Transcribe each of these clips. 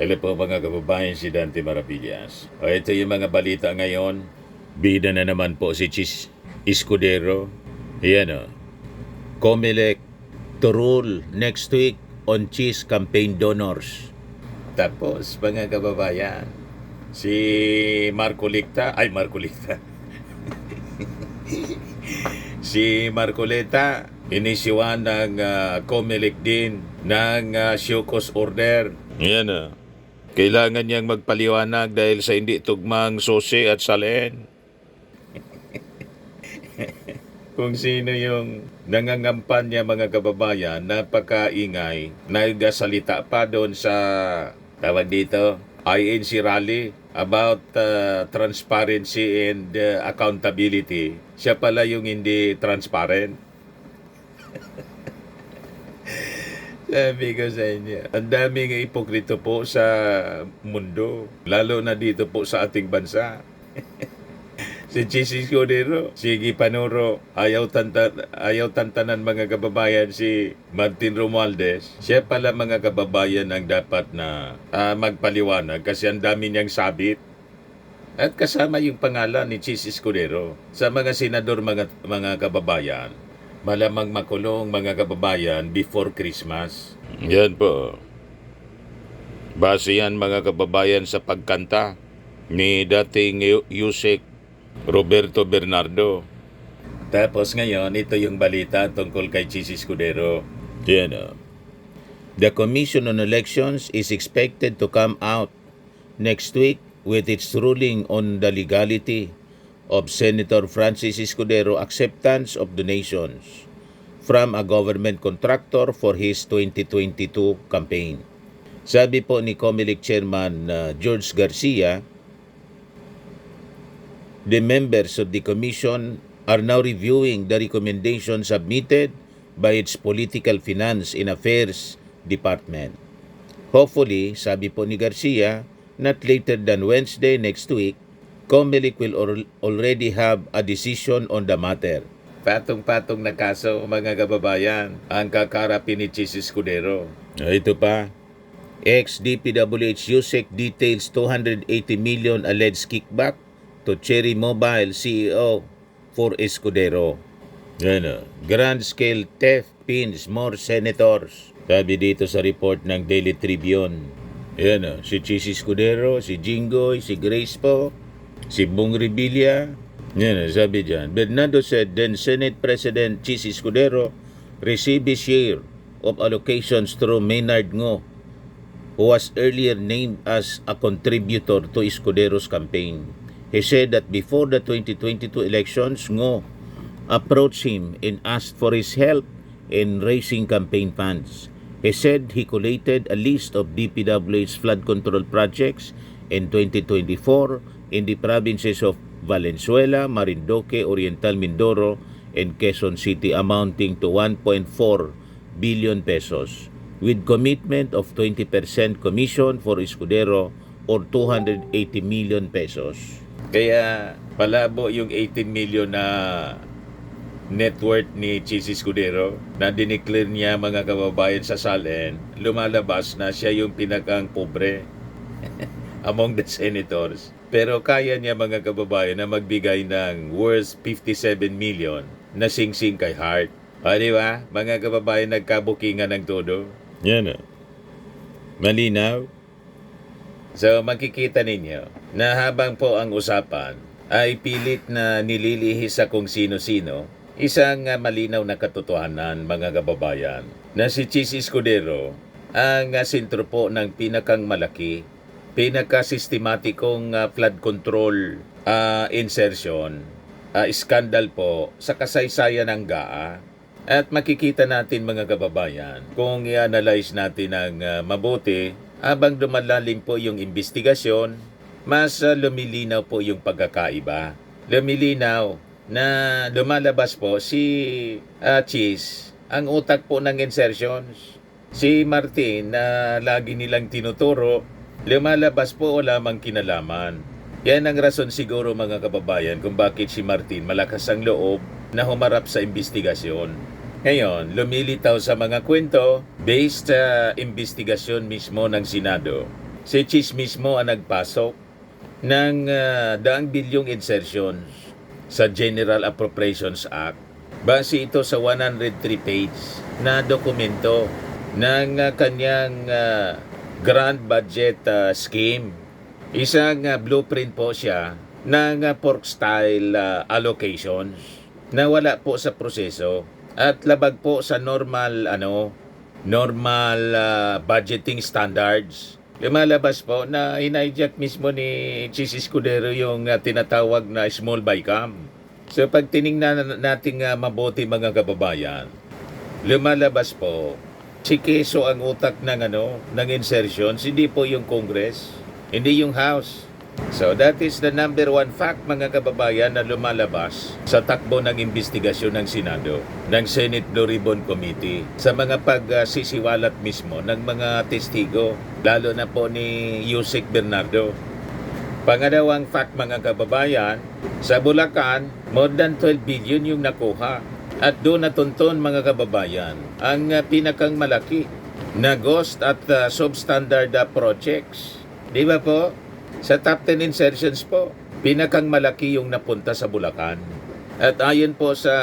Hello po mga kababayan, si Dante Maravillas. O ito yung mga balita ngayon. Bida na naman po si Chis Escudero. Yan o. Comelec to rule next week on Chis campaign donors. Tapos mga kababayan, si Marco Licta, si Marcoleta, inisyuan ng Comelec din ng show cause order. Yan o. Kailangan niyang magpaliwanag dahil sa hindi tugmang susi at salen. Kung sino yung nangangampanya mga kababayan, napakaingay, nagsalita pa doon sa tawag dito, INC rally about transparency and accountability. Siya pala yung hindi transparent. Sabi ko sa inyo, ang daming ipokrito po sa mundo, lalo na dito po sa ating bansa. Si Chis Escudero, sige Panuro, ayaw tantanan mga kababayan si Martin Romualdez. Siya pala mga kababayan ang dapat na magpaliwanag kasi ang dami niyang sabit. At kasama yung pangalan ni Chis Escudero sa mga senador mga kababayan. Malamang makulong mga kababayan before Christmas. Yan po. Base yan mga kababayan sa pagkanta ni dating Yusek Roberto Bernardo. Tapos ngayon, ito yung balita tungkol kay Chis Escudero. Yan o. The Commission on Elections is expected to come out next week with its ruling on the legality of Senator Francis Escudero acceptance of donations from a government contractor for his 2022 campaign. Sabi po ni Comelec Chairman George Garcia, the members of the commission are now reviewing the recommendations submitted by its Political Finance and Affairs Department. Hopefully, sabi po ni Garcia, not later than Wednesday next week, Comelec will already have a decision on the matter. Patong-patong na kaso mga kababayan ang kakarapin ni Chis Escudero. Ito pa, ex-DPWH Yusek details 280 million alleged kickback to Cherry Mobile CEO for Escudero. Yan, grand scale theft pins more senators. Sabi dito sa report ng Daily Tribune. Yan, si Chis Escudero, si Jinggoy, si Grace po, si Bong Revilla. Yan, sabi dyan. Bernardo said then Senate President Chis Escudero received his share of allocations through Maynard Ngo, who was earlier named as a contributor to Escudero's campaign. He said that before the 2022 elections, Ngo approached him and asked for his help in raising campaign funds. He said he collated a list of DPWH flood control projects in 2024 in the provinces of Valenzuela, Marinduque, Oriental Mindoro, and Quezon City amounting to 1.4 billion pesos with commitment of 20% commission for Escudero or 280 million pesos. Kaya palabo yung 18 million na net worth ni Chis Escudero na dineclare niya mga kababayan sa SALN, lumalabas na siya yung pinakang pobre among the senators. Pero kaya niya mga kababayan na magbigay ng worth 57 million na sing-sing kay Hart. O di ba? Mga kababayan nagkabukingan ng todo. Yan o. Malinaw. So makikita ninyo na habang po ang usapan ay pilit na nililihis sa kung sino-sino, isang malinaw na katotohanan mga kababayan na si Chis Escudero ang sentro po ng pinakang malaki, pinaka-sistematikong flood control insertion, skandal po sa kasaysayan ng GAA. At makikita natin mga kababayan, kung i-analyze natin ng mabuti, habang lumalalim po yung investigasyon, mas lumilinaw po yung pagkakaiba. Lumilinaw na lumalabas po si Chis, ang utak po ng insertions. Si Martin na lagi nilang tinuturo, lumalabas po o lamang kinalaman. Yan ang rason siguro mga kababayan kung bakit si Martin malakas ang loob na humarap sa investigasyon. Ngayon, lumilitaw sa mga kwento based sa investigasyon mismo ng Senado Si Cheese mismo ang nagpasok ng daang bilyong insertions sa General Appropriations Act. Base ito sa 103-page na dokumento ng kanyang grand budget scheme. Isang blueprint po siya ng pork style allocations na wala po sa proseso at labag po sa normal budgeting standards. Lumalabas po na hinijack mismo ni Chis Escudero yung tinatawag na small by cam. So pag tiningnan natin mabuti mga kababayan, lumalabas po si Quezon ang utak ng insertions, hindi po yung Congress, hindi yung House. So that is the number one fact mga kababayan na lumalabas sa takbo ng investigasyon ng Senado, ng Senate Blue Ribbon Committee, sa mga pagsisiwalat mismo ng mga testigo, lalo na po ni Yusek Bernardo. Pangalawang fact mga kababayan, sa Bulacan, more than 12 billion yung nakuha. At doon natunton mga kababayan, ang pinakang malaki na ghost at substandard projects. Di ba po? Sa top 10 insertions po, pinakang malaki yung napunta sa Bulacan. At ayon po sa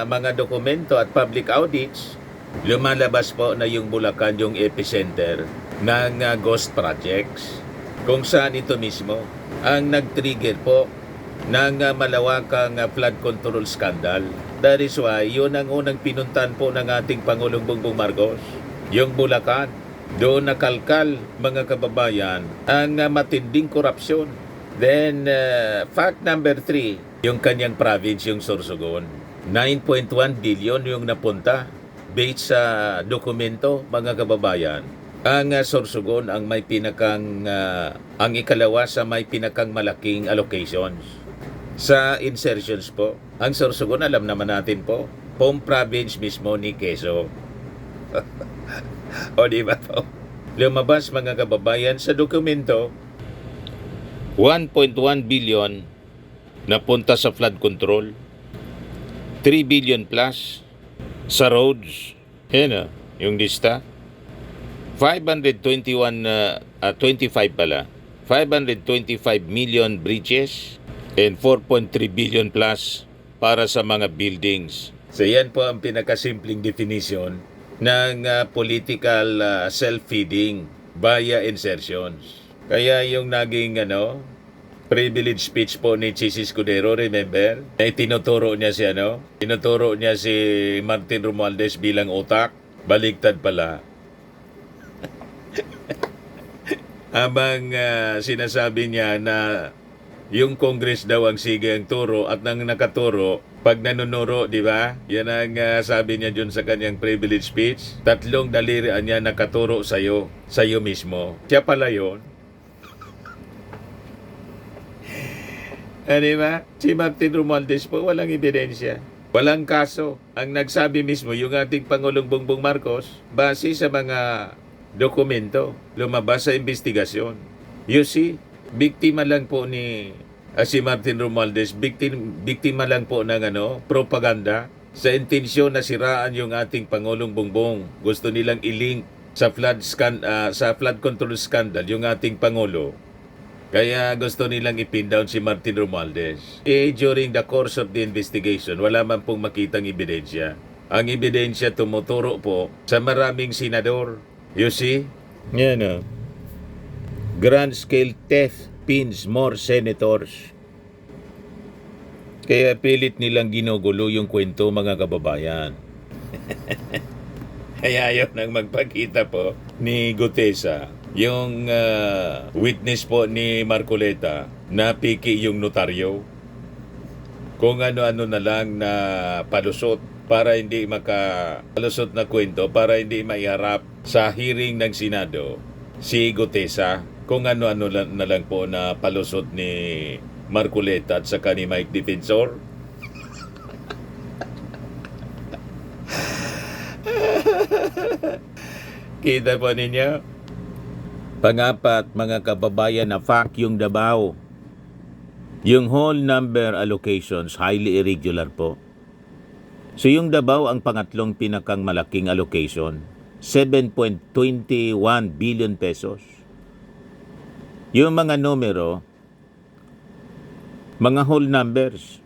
mga dokumento at public audits, lumalabas po na yung Bulacan yung epicenter ng ghost projects. Kung saan ito mismo ang nag-trigger po ng malawakang flood control scandal. That is why yun ang unang pinuntan po ng ating Pangulong Bongbong Marcos, yung Bulacan. Doon nakalkal mga kababayan ang matinding korupsyon. Then fact number 3, yung kanyang province, yung Sorsogon. 9.1 billion yung napunta based sa dokumento mga kababayan. Ang Sorsogon ang may pinakang ang ikalawa sa may pinakang malaking allocations sa insertions po. Ang Sorsogon alam naman natin po, home province mismo ni Quezon. O di ba po? Lumabas mga kababayan sa dokumento, 1.1 billion napunta sa flood control, 3 billion plus sa roads. Yan yung lista. 25 million bridges and 4.3 billion plus para sa mga buildings. So yan po ang pinakasimpleng definition ng political self-feeding via insertions. Kaya yung naging privilege speech po ni Chis Escudero, remember? Na tinuturo niya si Martin Romualdez bilang utak, baligtad pala. Habang sinasabi niya na yung Congress daw ang sige ang turo at nang nakaturo, pag nanunuro, di ba? Yan ang sabi niya dun sa kanyang privilege speech. 3 dalirian niya nakaturo sa'yo mismo. Siya pala yun. Di ba? Si Martin Romualdez po, walang ebidensya. Walang kaso. Ang nagsabi mismo, yung ating Pangulong Bongbong Marcos, base sa mga dokumento, lumabas sa investigasyon. You see, biktima lang po ni si Martin Romualdez, biktima lang po ng propaganda sa intensyon na siraan yung ating Pangulong Bongbong. Gusto nilang i-link sa flood control scandal yung ating Pangulo. Kaya gusto nilang ipin down si Martin Romualdez. During the course of the investigation, wala man pong makitang ebidensya. Ang ebidensya tumuturo po sa maraming senador. You see? Yan grand scale theft pins more senators. Kaya pilit nilang ginugulo yung kwento mga kababayan. Kaya ayaw nang magpakita po ni Gutesa, yung witness po ni Marcoleta, na piki yung notaryo. Kung ano-ano na lang na palusot para hindi palusot na kwento, para hindi maiharap sa hearing ng Senado si Gutesa. Kung ano-ano na lang po na palusot ni Marcoleta at saka ni Mike Defensor. Kita po ninyo? Pangapat, mga kababayan, na fact yung Davao. Yung whole number allocations, highly irregular po. So yung Davao ang pangatlong pinakang malaking allocation, 7.21 billion pesos. Yung mga numero, mga whole numbers,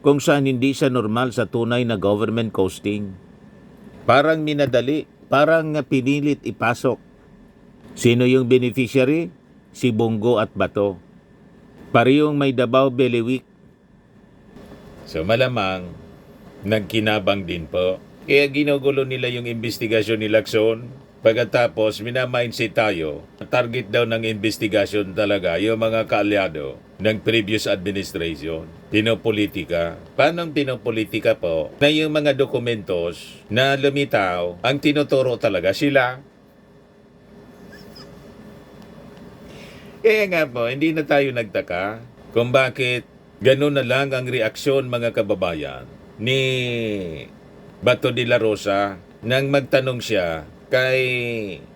kung saan hindi siya normal sa tunay na government costing. Parang minadali, parang pinilit ipasok. Sino yung beneficiary? Si Bongo at Bato. Parehong may Davao Beliwick. So malamang, nagkinabang din po. Kaya ginugulo nila yung investigasyon ni Lacson. Pagkatapos, minamindset tayo. Target daw ng investigasyon talaga yung mga kaalyado ng previous administration. Pinopolitika. Paano pinopolitika po? Na yung mga dokumentos na lumitaw, ang tinuturo talaga sila. Kaya nga po, hindi na tayo nagtaka kung bakit ganun na lang ang reaksyon mga kababayan ni Bato de la Rosa nang magtanong siya kay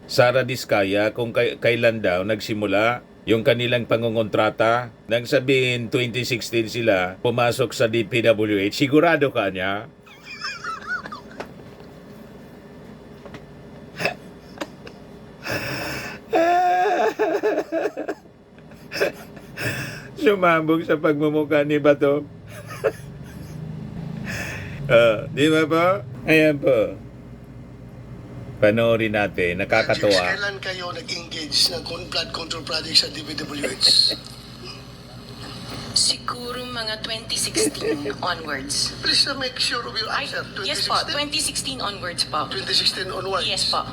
Sara Diskaya kung kailan daw nagsimula yung kanilang pangungontrata. Nang sabihin 2016 sila pumasok sa DPWH, sigurado ka niya? Sumambog sa pagmumukha ni Bato. Di ba po? Ayan po. Panoorin natin, nakakatuwa. Kailan kayo nag-engage ng flood control project sa DPWH? Siguro mga 2016 onwards. Please make sure of your answer. Yes po, 2016 onwards po. 2016 onwards. Yes po.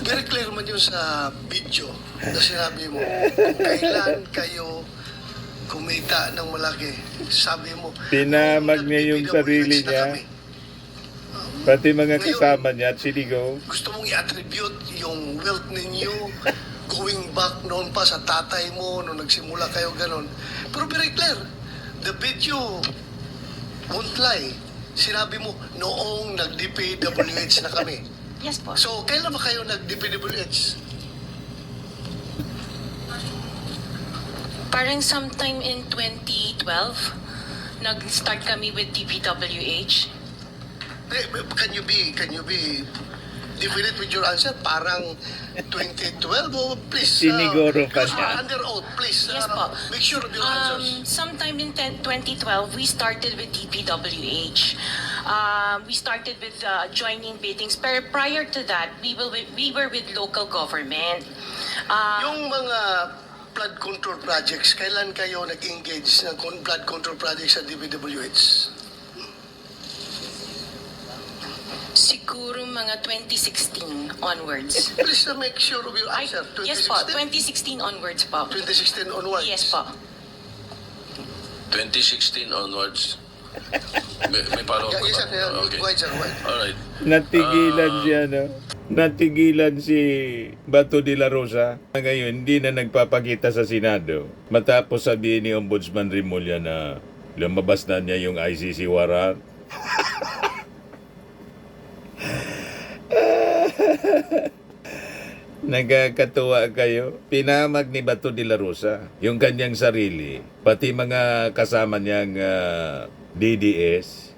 Very clear man yun sa video na sinabi mo. Kailan kayo kumita ng malaki? Sabi mo. Pinamag niya yung sarili DPWH na niya. kami. Pati mga kasama niya at sinigaw. Gusto mong i-attribute yung wealth ninyo going back noon pa sa tatay mo nung nagsimula kayo ganon. Pero very clear, the video won't lie. Sinabi mo, noong nag-DPWH na kami. Yes po. So, kailan ba kayo nag-DPWH? Parang sometime in 2012, nag-start kami with DPWH. Can you be definite with your answer? Parang 2012 o please? Siniguro pa because niya. we're under oath, please. Yes po. Make sure of your answers. Sometime in 2012, we started with DPWH. We started with joining biddings. Pero prior to that, we were with local government. Yung mga flood control projects, kailan kayo nag-engage ng flood control projects sa DPWH? Siguro mga 2016 onwards. Please make sure of your answer. Yes po, 2016 onwards po. 2016 onwards. Yes po. 2016 onwards. May follow-up Yeah, yes, sir. ba? Yeah, Okay. go ahead, sir. Go ahead. Alright. Natigilan siya, no? Natigilan si Bato de la Rosa. Ngayon, hindi na nagpapakita sa Senado. Matapos sabihin ni Ombudsman Rimulya na lumabas na niya yung ICC warrant. Nagkakatuwa kayo. Pinamag ni Bato de la Rosa yung kanyang sarili, pati mga kasama niyang DDS,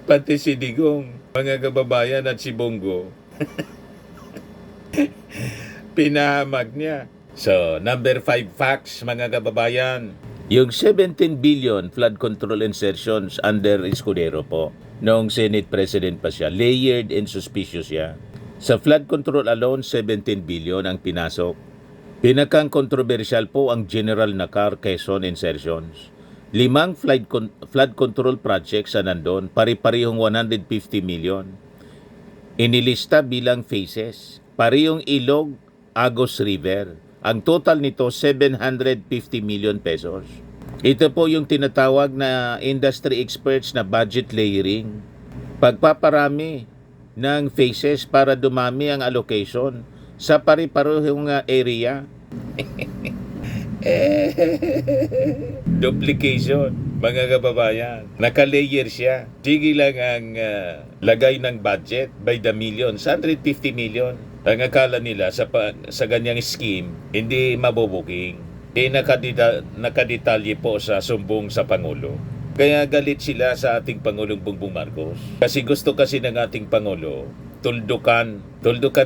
pati si Digong, mga kababayan at si Bongo. Pinahamag niya. So, number 5 facts, mga kababayan. Yung 17 billion flood control insertions under Escudero po, noong Senate President pa siya, layered and suspicious siya. Sa flood control alone, 17 billion ang pinasok. Pinakang kontrobersyal po ang General Nakar Quezon insertions. 5 flood control projects na nandun, pari-parihong 150 million. Inilista bilang phases, parihong Ilog, Agos River. Ang total nito, 750 million pesos. Ito po yung tinatawag na industry experts na budget layering. Pagpaparami ng phases para dumami ang allocation sa pari-parihong area. Duplication, mga kababayan. Naka-layer siya. Sige lang ang lagay ng budget by the millions, 150 million. Ang akala nila sa ganyang scheme, hindi mabubuking. Nakadetalye po sa sumbong sa Pangulo. Kaya galit sila sa ating Pangulong Bongbong Marcos. Kasi gusto kasi ng ating Pangulo, tuldukan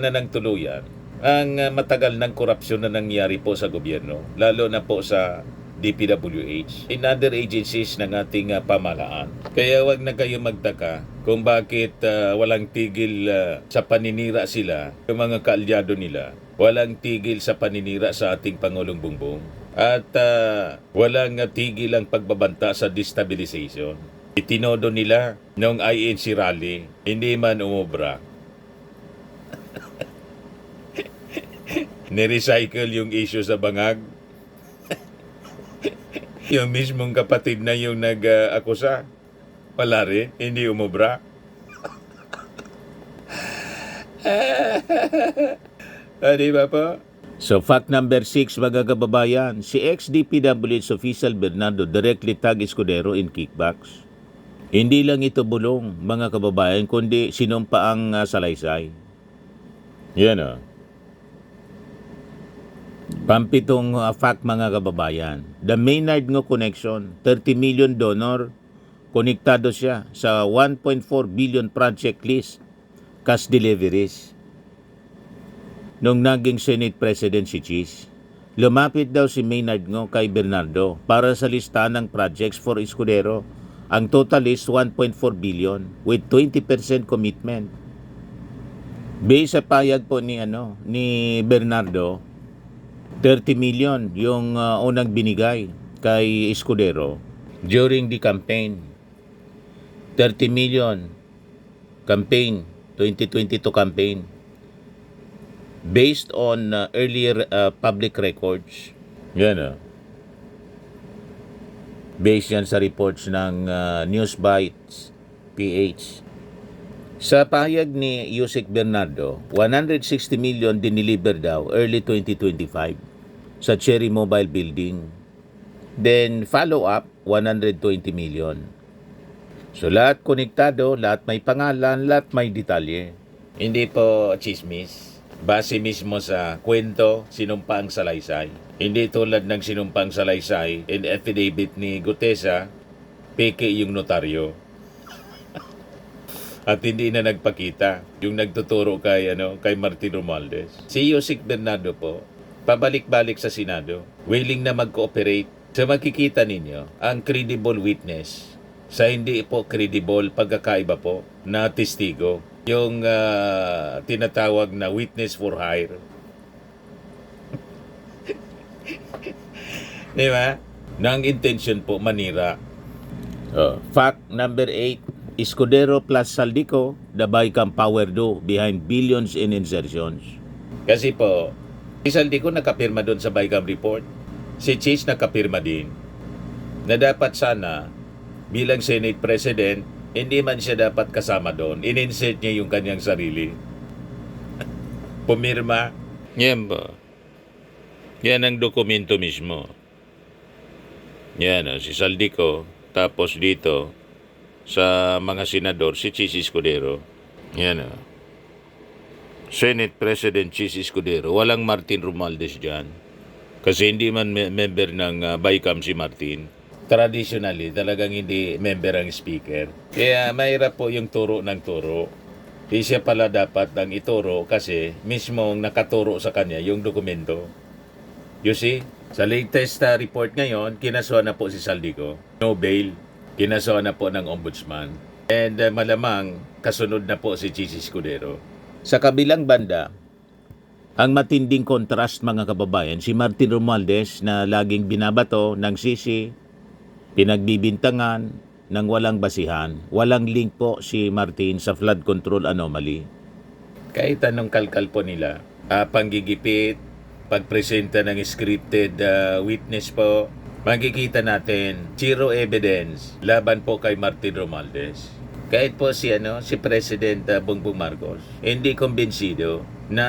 na ng tuluyan ang matagal ng korupsyon na nangyari po sa gobyerno, lalo na po sa DPWH, in other agencies ng ating pamahalaan. Kaya wag na kayo magtaka kung bakit walang tigil sa paninira sila, yung mga kaalyado nila, walang tigil sa paninira sa ating Pangulong Bongbong, at walang tigil ang pagbabanta sa destabilization. Itinodo nila noong INC rally, hindi man umubra. Nirecycle yung issue sa bangag. Yung mismong kapatid na yung nag-akusa, wala rin, hindi umubra. Di ba po? So fact number 6, mga kababayan, si ex-DPWH official Bernardo directly tag Escudero in kickbacks. Hindi lang ito bulong, mga kababayan, kundi sinumpa ang salaysay. Yan o. Pampitong fact, mga kababayan. The Maynard ngo connection, 30 million donor, konektado siya sa 1.4 billion project list, cash deliveries. Nung naging Senate President si Cheese, lumapit daw si Maynard ngo kay Bernardo para sa listahan ng projects for Escudero. Ang total is 1.4 billion with 20% commitment. Based sa payag po ni Bernardo, 30 million yung unang binigay kay Escudero during the campaign. 30 million campaign, 2022 campaign. Based on earlier public records. Yan based yan sa reports ng Newsbites PH. Sa pahayag ni Yusek Bernardo, 160 million diniliver daw early 2025 sa Cherry Mobile Building. Then follow up, 120 million. So lahat konektado, lahat may pangalan, lahat may detalye. Hindi po chismis. Base mismo sa kwento, sinumpang salaysay. Hindi tulad ng sinumpang salaysay in affidavit ni Gutesa, peke yung notaryo. At hindi na nagpakita yung nagtuturo kay Martin Romualdez. Si Yusek Bernardo po, pabalik-balik sa Senado, willing na mag-cooperate. Sa makikita ninyo, ang credible witness sa hindi po credible pagkakaiba po na testigo. Yung tinatawag na witness for hire. Di ba? Nang intention po manira. Fact number 8. Escudero plus Saldico, the Bicam power do behind billions in insertions. Kasi po, si Saldico nakapirma doon sa Bicam report. Si Cheese nakapirma din. Na dapat sana, bilang Senate President, hindi man siya dapat kasama doon. In-insert niya yung kanyang sarili. Pumirma. Yan ba? Yan ang dokumento mismo. Yan si Saldico. Tapos dito, sa mga senador, si Cheese Escudero. Yan Senate President Cheese Escudero. Walang Martin Romualdez dyan. Kasi hindi man member ng Bicam si Martin. Traditionally, talagang hindi member ang speaker. Kaya mahirap po yung turo ng turo. Di siya pala dapat ang ituro kasi mismong nakaturo sa kanya yung dokumento. You see, sa latest report ngayon, kinasuhan na po si Saldico. No bail. Kinasuhan na po ng ombudsman. And malamang kasunod na po si Cheese Escudero. Sa kabilang banda, ang matinding kontrast, mga kababayan, si Martin Romualdez na laging binabato ng sisi, pinagbibintangan ng walang basihan. Walang link po si Martin sa flood control anomaly. Kahit anong kalkal po nila, panggigipit, pagpresenta ng scripted witness po, makikita natin zero evidence laban po kay Martin Romualdez. Kahit po si President Bongbong Marcos, hindi kumbinsido na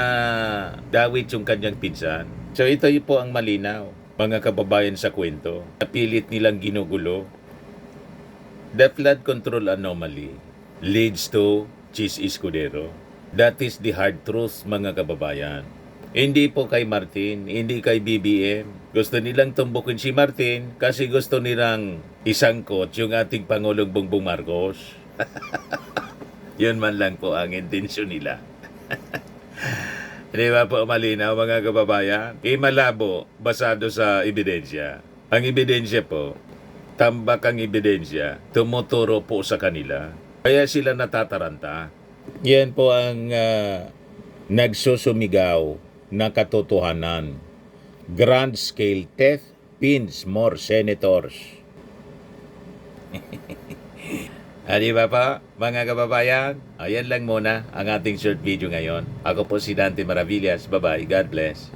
dawit yung kanyang pinsan. So ito po ang malinaw, mga kababayan, sa kwento. Napilit nilang ginugulo. The flood control anomaly leads to Cheese Escudero. That is the hard truth, mga kababayan. Hindi po kay Martin, hindi kay BBM. Gusto nilang tumbukin si Martin kasi gusto nilang isangkot yung ating Pangulong Bongbong Marcos. Yun man lang po ang intensyon nila. Di ba po malinaw mga kababayan? Malabo basado sa ebidensya. Ang ebidensya po, tambak ang ebidensya, tumuturo po sa kanila. Kaya sila natataranta. Yan po ang nagsusumigaw na katotohanan. Grand scale theft pins more senators. Di ba pa, mga kababayan? Ayan lang muna ang ating short video ngayon. Ako po si Dante Maravillas. Bye-bye. God bless.